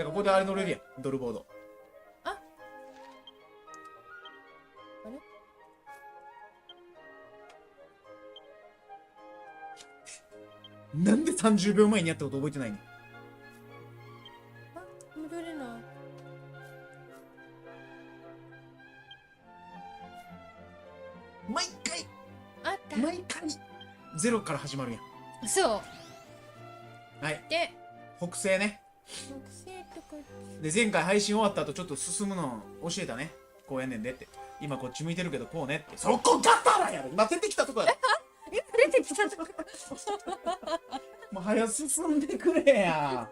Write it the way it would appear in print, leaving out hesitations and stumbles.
らここであれ乗れるやん、ドルボード。あれなんで30秒前にやったこと覚えてないねん。あ、戻れない。毎回あった。毎回ゼロから始まるやん。そうはい、で、北西ね。木星とか。で、前回配信終わった後ちょっと進むの教えたね。こうやんねんでって。今こっち向いてるけどこうねって。そこだったらやろ。今出てきたとこやろ。出てきたとか。もう早進んでくれや。